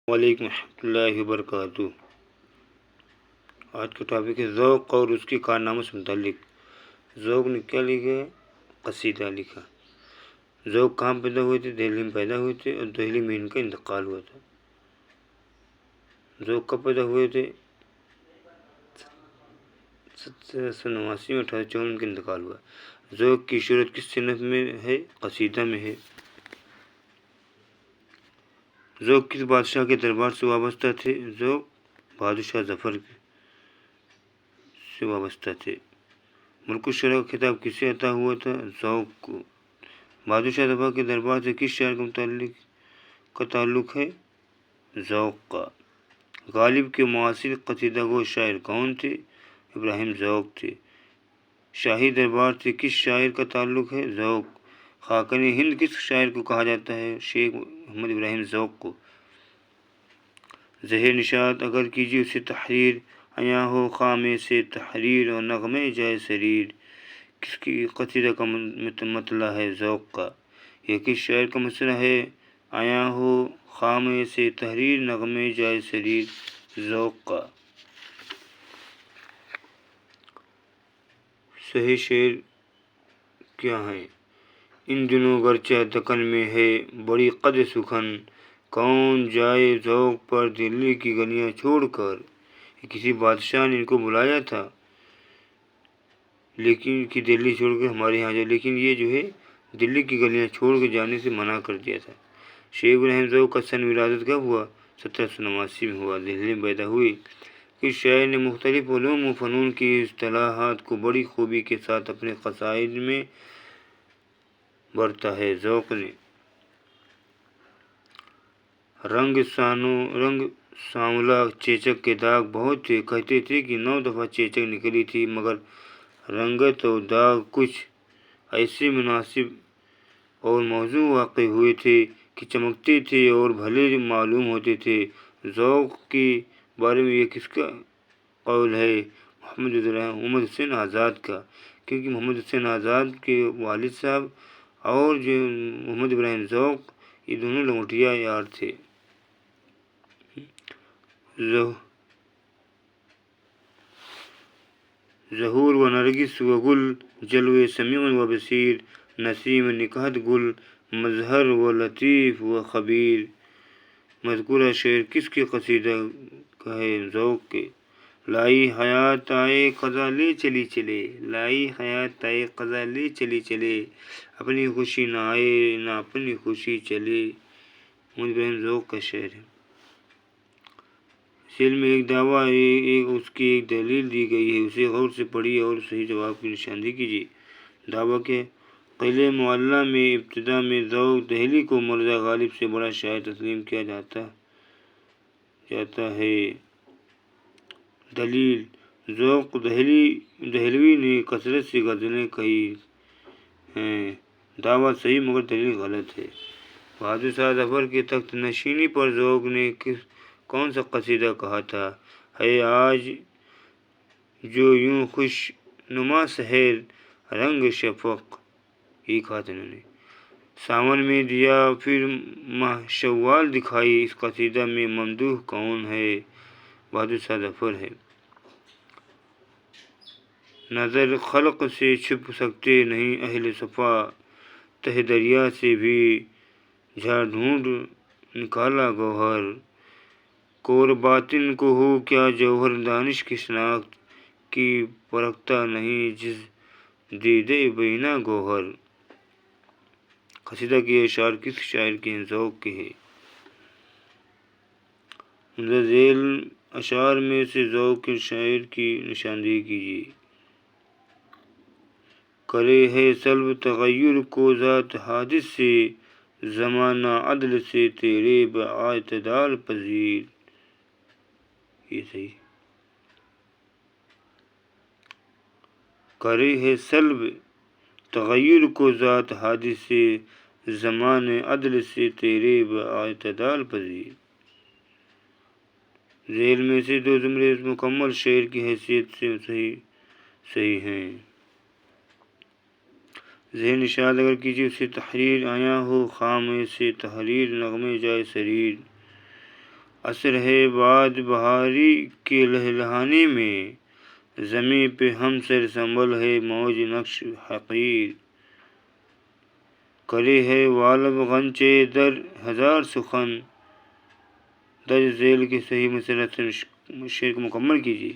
وعلیکم ورحمۃ اللہ وبرکاتہ۔ آج کا ٹاپک ہے ذوق اور اس کے کارناموں سے متعلق۔ ذوق نے کیا لکھا ہے؟ قصیدہ لکھا۔ ذوق کہاں پیدا ہوئے تھے؟ دہلی میں پیدا ہوئے تھے اور دہلی میں ان کا انتقال ہوا تھا۔ ذوق کب پیدا ہوئے تھے؟ 1789 میں 1854 میں ان کا انتقال ہوا۔ ذوق کی شہرت کس صنف میں ہے؟ قصیدہ میں ہے۔ ذوق کس بادشاہ کے دربار سے وابستہ تھے؟ ذوق بہادر شاہ ظفر سے وابستہ تھے۔ ملک الشعراء کا خطاب کسے عطا ہوا تھا؟ ذوق کو۔ بہادر شاہ ظفر کے دربار سے کس شاعر کا تعلق ہے؟ ذوق کا۔ غالب کے معاصر قصیدہ گو شاعر کون تھے؟ ابراہیم ذوق تھے۔ شاہی دربار سے کس شاعر کا تعلق ہے؟ ذوق۔ خاقان ہند کس شاعر کو کہا جاتا ہے؟ شیخ محمد ابراہیم ذوق کو۔ زہر نشاط اگر کیجیے اسے تحریر، عیاں ہو خامے سے تحریر اور نغمے جائے سریر، کس کی قصیدہ کا مطلع ہے؟ ذوق کا۔ یہ کس شاعر کا مصرع ہے؟ عیاں ہو خامے سے تحریر نغمے جائے سریر، ذوق کا۔ صحیح شعر کیا ہے؟ ان دنوں گرچہ دکن میں ہے بڑی قد سخن، کون جائے ذوق پر دلی کی گلیاں چھوڑ کر۔ کسی بادشاہ نے ان کو بلایا تھا لیکن کہ دلی چھوڑ کر ہمارے یہاں جائے، لیکن یہ جو ہے دلی کی گلیاں چھوڑ کے جانے سے منع کر دیا تھا۔ شیخ ابراہیم ذوق کا سن ولادت کب ہوا؟ 1789 میں ہوا، دہلی میں پیدا ہوئی۔ اس شاعر نے مختلف علوم و فنون کی اصطلاحات کو بڑی خوبی کے ساتھ اپنے قصائد میں برتا ہے۔ ذوق نے رنگ سانولا چیچک کے داغ بہت تھے، کہتے تھے کہ 9 دفعہ چیچک نکلی تھی، مگر رنگت اور داغ کچھ ایسے مناسب اور موزوں واقع ہوئے تھے کہ چمکتے تھے اور بھلے معلوم ہوتے تھے۔ ذوق کے بارے میں یہ کس کا قول ہے؟ محمد حسین آزاد کا، کیونکہ محمد حسین آزاد کے والد صاحب اور جو محمد ابراہیم ذوق یہ دونوں لنگوٹیا یار تھے۔ ظہور و نرگس و گل، جلوے سمیع و بصیر، نسیم نکہت گل، مظہر و لطیف و خبیر۔ مذکورہ شعر کس کے قصیدہ کا ہے؟ ذوق کے۔ لائی حیات آئے قضا لے چلی چلے، لائی حیات آئے قضا لے چلی چلے، اپنی خوشی نہ آئے نہ اپنی خوشی چلے، محمد ابراہیم ذوق کا شعر ہے۔ ذیل میں ایک دعویٰ اس کی ایک دلیل دی گئی ہے، اسے غور سے پڑھیے اور صحیح جواب کی نشاندہی کیجیے۔ دعویٰ کے قلعہ معلیٰ میں ابتدا میں ذوق دہلی کو مرزا غالب سے بڑا شاعر تسلیم کیا جاتا ہے۔ دلیل: ذوق دہلوی نے کثرت سے غزلیں کہی ہیں۔ دعویٰ صحیح مگر دلیل غلط ہے۔ بہادر شاہ ظفر کے تخت نشینی پر ذوق نے کون سا قصیدہ کہا تھا؟ ہے آج جو یوں خوش نما سحر رنگ شفق، یہ کہا تھا انہوں نے۔ ساون میں دیا پھر ماہ شوال دکھائی، اس قصیدہ میں ممدوح کون ہے؟ بہادر شاہ ظفر ہے۔ نظر خلق سے چھپ سکتے نہیں اہل صفا، تہ دریا سے بھی جھاڑ ڈھونڈ نکالا گوہر، کور باطن کو ہو کیا جوہر دانش کی شناخت کی پرکھتا نہیں جز دیدہ بینا گوہر۔ قصیدہ کے اشعار کس شاعر کے ہیں؟ ذوق کے ہیں۔ مندرجہ ذیل اشعار میں سے ذوق کے شاعر کی نشاندہی کیجیے۔ کرے ہے سلب تغیر کو ذات حادث سے، زمانہ عدل سے تیرے باعتدال پذیر، یہ صحیح۔ کرے ہے سلب تغیر کو ذات حادث سے، زمانہ عدل سے تیرے باعتدال پذیر۔ ذیل میں سے 2 زمرے مکمل شعر کی حیثیت سے صحیح ہیں۔ ذہن نشاط اگر کیجیے اسے تحریر، عیاں ہو خامے سے تحریر نغمے جائے سریر، اثر ہے باد بہاری کے لہلہانے میں، زمیں پہ ہم سر سنبھل ہے موج نقش حقیر، کرے ہے والب غنچے در ہزار سخن، درج ذیل کے صحیح مسئلہ سے شعر کو مکمل کیجیے۔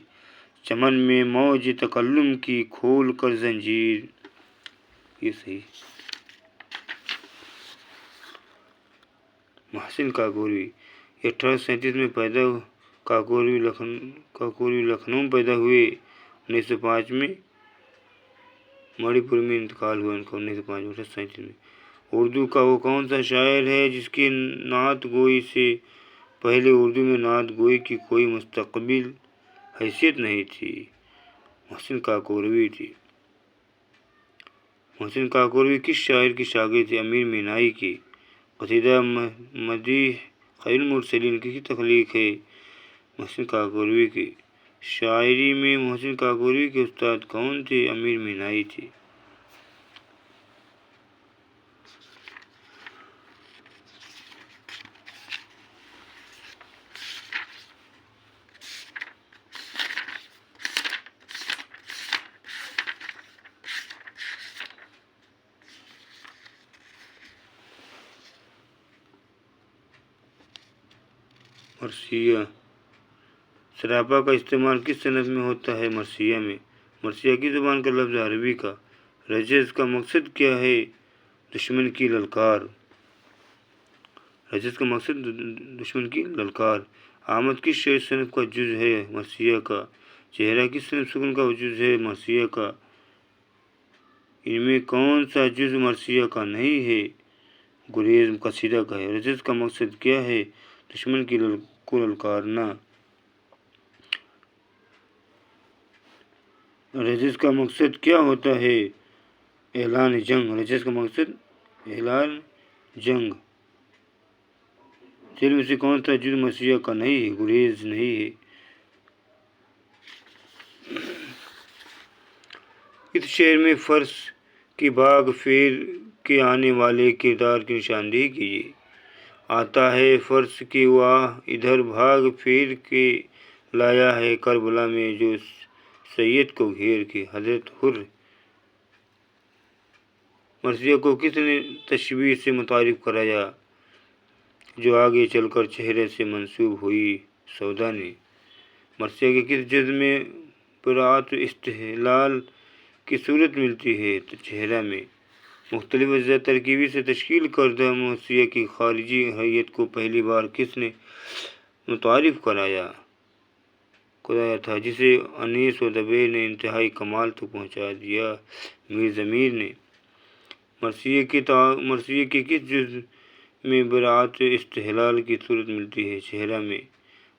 چمن میں موج تکلم کی کھول کر زنجیر، یہ صحیح۔ محسن کاکوری 1837 میں پیدا، کاکوری لکھنؤ میں پیدا ہوئے، 1905 میں منی پور میں انتقال ہوا ان کا، 1905 میں۔ اردو کا وہ کون سا شاعر ہے جس کی نعت گوئی سے پہلے اردو میں نعت گوئی کی کوئی مستقبل حیثیت نہیں تھی؟ محسن کاکوری تھی۔ محسن کاکوری کس شاعر کی شاگرد تھے؟ امیر مینائی کی۔ قصیدہ مدیح خیر المرسلین کی تخلیق ہے؟ محسن کاکوری کی۔ شاعری میں محسن کاکوری کے استاد کون تھے؟ امیر مینائی تھے۔ مرثیہ، سراپا کا استعمال کس صنف میں ہوتا ہے؟ مرثیہ میں۔ مرثیہ کی زبان کا لفظ عربی کا۔ رجز کا مقصد کیا ہے؟ دشمن کی للکار۔ رجز کا مقصد دشمن کی للکار۔ آمد کس شعر صنف کا جز ہے؟ مرثیہ کا۔ چہرہ کس صنف سکون کا جز ہے؟ مرثیہ کا۔ ان میں کون سا جز مرثیہ کا نہیں ہے؟ گریز قصیدہ کا ہے۔ رجز کا مقصد کیا ہے؟ دشمن کی کو للکارنا۔ رجز کا مقصد کیا ہوتا ہے؟ اعلان جنگ۔ رجز کا مقصد اعلان جنگ۔ ذیل میں سے کون سا جز مرثیہ کا نہیں ہے؟ گریز نہیں ہے۔ اس شعر میں فرس کی بھاگ پھیر کے آنے والے کردار کی نشاندہی کیجیے۔ آتا ہے فرس کی واہ ادھر بھاگ پھیر کے، لایا ہے کربلا میں جو سید کو گھیر کے۔ حضرت حر۔ مرثیہ کو کس نے تشبیہ سے متعارف کرایا جو آگے چل کر چہرے سے منسوب ہوئی؟ سودا نے۔ مرثیہ کے کس جز میں براعت استحلال کی صورت ملتی ہے؟ چہرہ میں۔ مختلف اجزاء ترکیبی سے تشکیل کردہ مرثیہ کی خارجی حیت کو پہلی بار کس نے متعارف کرایا تھا، جسے انیس و دبیر نے انتہائی کمال تک پہنچا دیا؟ میر ضمیر نے۔ مرثیے کے کس جز میں براعت استحلال کی صورت ملتی ہے؟ چہرہ میں۔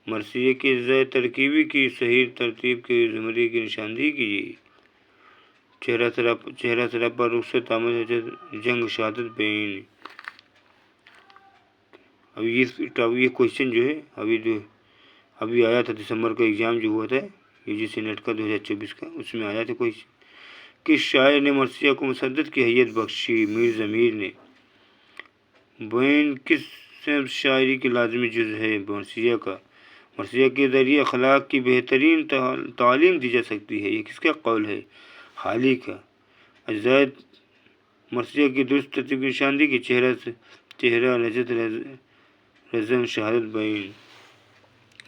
مرثیے کے اجزاء ترکیبی کی صحیح ترتیب کے زمرے کی نشاندہی کیجیے۔ چہرہ سراپا، رخصت، آمد حجت، جنگ، شہادت، بین۔ ابھی یہ کوشچن جو ہے ابھی آیا تھا، دسمبر کا ایگزام جو ہوا تھا UGC نیٹ کا 2024 کا، اس میں آیا تھا کوشچن۔ کس شاعر نے مرثیہ کو مسدد کی حیت بخشی؟ میر ضمیر نے۔ بین کس صنف شاعری کی لازمی جز ہے؟ مرثیہ کا۔ مرثیہ کے ذریعے اخلاق کی بہترین تعلیم دی جا سکتی ہے، یہ کس کا قول ہے؟ حالی کا۔ اجزائے مرثیہ کی درست ترتیب کی نشاندہی کی۔ چہرہ، رجز، رزم، شہادت، بین۔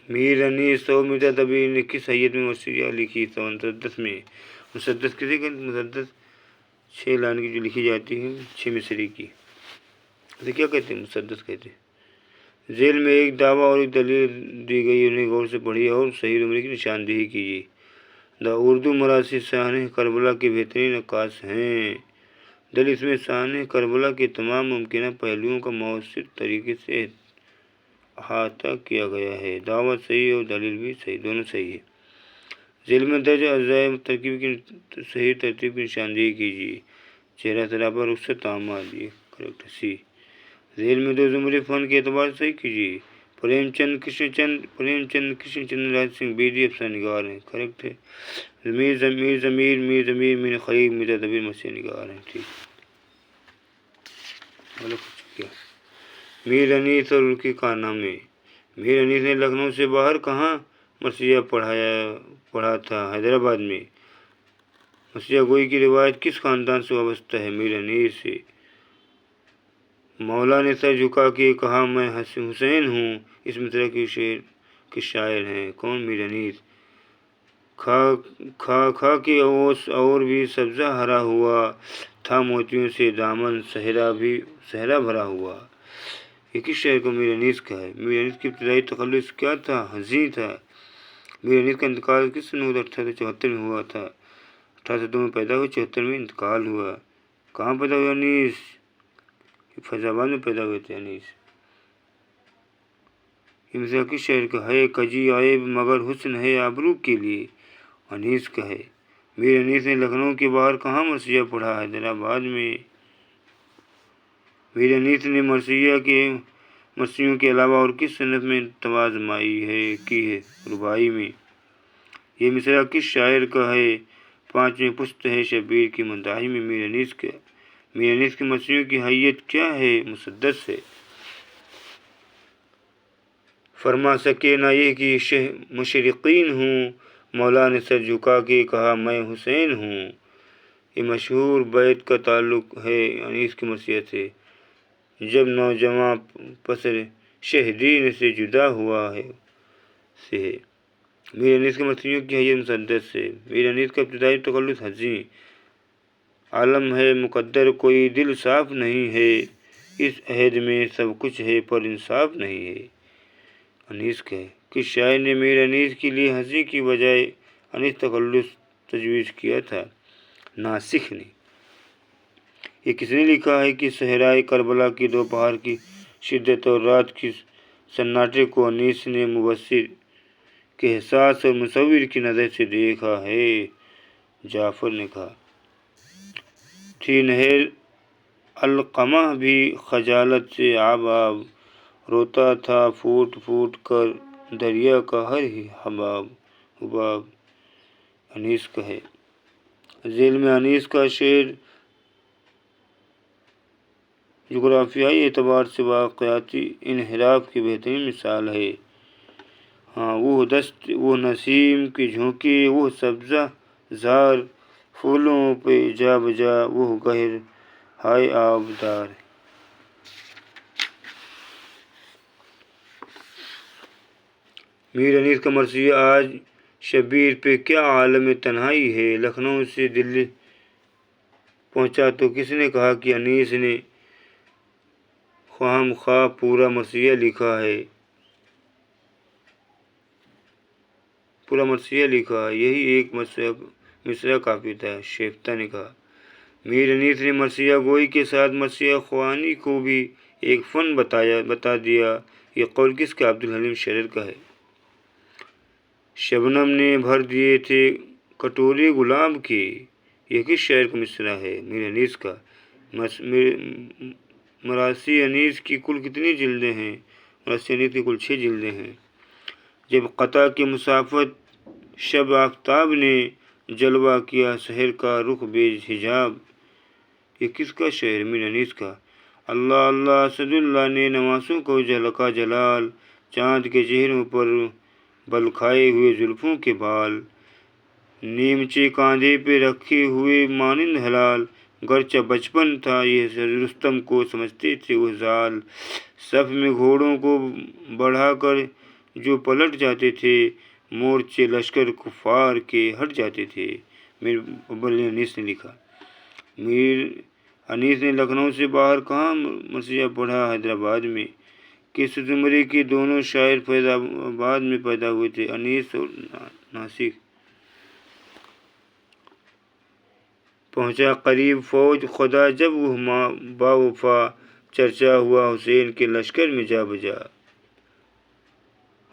میر انیس و مرزا دبیر نے کس حیت میں مرثیہ لکھی؟ مسدس میں۔ مسدس کسی کا؟ مسدس 6 لائن کی جو لکھی جاتی ہے، 6 مصرعے کی، اسے کیا کہتے ہیں؟ مسدس کہتے ہیں۔ ذیل میں ایک دعویٰ اور ایک دلیل دی گئی، انہیں غور سے پڑھیے اور صحیح زمرے کی نشاندہی کیجیے۔ دا اردو مراثی سانحہ کربلا کے بہترین عکاس ہیں۔ دلیل اس میں سانحہ کربلا کے تمام ممکنہ پہلوؤں کا مؤثر طریقے سے احاطہ کیا گیا ہے۔ دعویٰ صحیح اور دلیل بھی صحیح، دونوں صحیح ہے۔ ذیل میں درج اجزائے ترکیب کی صحیح ترتیب کی نشاندہی کیجیے۔ چہرہ سراپا، رخصت، آمد، یہ کریکٹ سی۔ ذیل میں 2 زمرے فن کے اعتبار سے صحیح کیجیے۔ پریم چند کرشن چندر راج سنگھ بیدی افسانہ نگار ہیں، کریکٹ ہے۔ میر ضمیر، میر خلیل، مرزا دبیر مرثیہ نگار ہیں، ٹھیک۔ میر انیس اور ان کے کارنامے۔ میر انیس نے لکھنؤ سے باہر کہاں مرثیہ پڑھا تھا؟ حیدرآباد میں۔ مرثیہ گوئی کی روایت کس خاندان سے وابستہ ہے؟ میر انیس سے۔ مولا نے سر جھکا کے کہا میں حسین ہوں، اس مصرع کے شاعر ہیں کون؟ میر انیس۔ کھا کے اوس اور بھی سبزہ ہرا ہوا تھا، موتیوں سے دامن صحرا بھرا ہوا، یہ کس شاعر کو میر انیس کا ہے؟ میر انیس کی ابتدائی تخلص کیا تھا؟ حزیں تھا۔ میر انیس کا انتقال کس سن 1874 میں ہوا تھا؟ 1802 میں پیدا ہوئے، 74 میں انتقال ہوا۔ کہاں پیدا ہوئے انیس؟ فیض آباد میں پیدا ہوئے تھے انیس۔ یہ مصرع کس شاعر کا ہے؟ کجی عیب مگر حسن ہے آبرو کے لیے، انیس کا ہے۔ میر انیس نے لکھنؤ کے باہر کہاں مرثیہ پڑھا؟ حیدرآباد میں۔ میر انیس نے مرثیوں کے علاوہ اور کس صنف میں توازمائی کی ہے؟ رباعی میں۔ یہ مصرع کس شاعر کا ہے؟ پانچویں پشت ہے شبیر کی مداحی میں میر انیس کا۔ میر انیس کی مرثیوں کی حیت کیا ہے؟ مسدس ہے۔ فرما سکے نہ یہ کہ مشرقین ہوں، مولا نے سر جھکا کے کہا میں حسین ہوں، یہ مشہور بیت کا تعلق ہے انیس کی مرثیہ سے۔ جب نوجواں پسر شہدین سے جدا ہوا ہے سے ہے۔ میر انیس کی مرثیوں کی حیت مسدس ہے۔ میر انیس کا ابتدائی تخلص حزیں۔ عالم ہے مقدر کوئی دل صاف نہیں ہے، اس عہد میں سب کچھ ہے پر انصاف نہیں ہے، انیس کا ہے۔ کس شاعر نے میر انیس کے لیے حزیں کی بجائے انیس تخلص تجویز کیا تھا؟ ناسخ نے۔ یہ کس نے لکھا ہے کہ صحرائے کربلا کی دوپہر کی شدت اور رات کی سناٹے کو انیس نے مبصر کے احساس اور مصور کی نظر سے دیکھا ہے؟ جعفر نے کہا۔ تھی نہر علقمہ بھی خجالت سے آب آب، روتا تھا پھوٹ پھوٹ کر دریا کا ہر حباب، انیس کا ہے۔ ذیل میں انیس کا شعر جغرافیائی اعتبار سے واقعاتی انحراف کی بہترین مثال ہے۔ وہ دست وہ نسیم کی جھونکے، وہ سبزہ زار پھولوں پہ جا بجا، وہ گہر ہائے آبدار۔ میر انیس کا مرثیہ آج شبیر پہ کیا عالم تنہائی ہے؟ لکھنؤ سے دلی پہنچا تو کس نے کہا کہ انیس نے خواہ مخواہ پورا مرثیہ لکھا ہے؟ یہی ایک مصرع کافی تھا، شیفتہ نے کہا۔ میر انیس نے مرثیہ گوئی کے ساتھ مرثیہ خوانی کو بھی ایک فن بتا دیا، یہ قول کس کا؟ عبدالحلیم شرر کا ہے۔ شبنم نے بھر دیے تھے کٹورے گلاب کے، یہ کس شاعر کا مصرع ہے؟ میر انیس کا۔ مراثی انیس کی کل کتنی جلدیں ہیں؟ مراثی انیس کی کل 6 جلدیں ہیں۔ جب قطع کی مسافت شب آفتاب نے جلوہ کیا سحر کا رخ بے حجاب، یہ کس کا شعر؟ میر انیس کا۔ اللہ اللہ اسد اللہ نے نواسوں کو جھلکا جلال، چاند کے چہروں پر بل کھائے ہوئے زلفوں کے بال، نیمچے کاندھے پہ رکھے ہوئے مانند ہلال، گرچہ بچپن تھا یہ رستم کو سمجھتے تھے وہ زال، صف میں گھوڑوں کو بڑھا کر جو پلٹ جاتے تھے، مورچے لشکر کفار کے ہٹ جاتے تھے، میر انیس نے لکھا۔ میر انیس نے لکھنؤ سے باہر کہاں مرثیہ پڑھا؟ حیدرآباد میں۔ کس زمرے کے دونوں شاعر فیض آباد میں پیدا ہوئے تھے؟ انیس اور ناسخ۔ پہنچا قریب فوج خدا جب وہ با وفا، چرچا ہوا حسین کے لشکر میں جا بجا،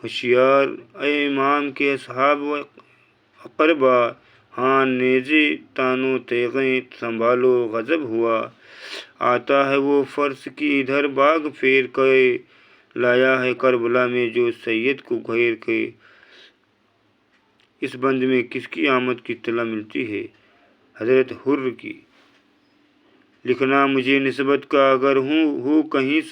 ہوشیار اے امام کے اصحاب و اقربا، ہاں نیزے تانو تیغیں سنبھالو غضب ہوا، آتا ہے وہ فرس کی ادھر باغ پھیر کے، لایا ہے کربلا میں جو سید کو گھیر کے، اس بند میں کس کی آمد کی اطلاع ملتی ہے؟ حضرت حر کی۔ لکھنا مجھے نسبت کا اگر ہو کہیں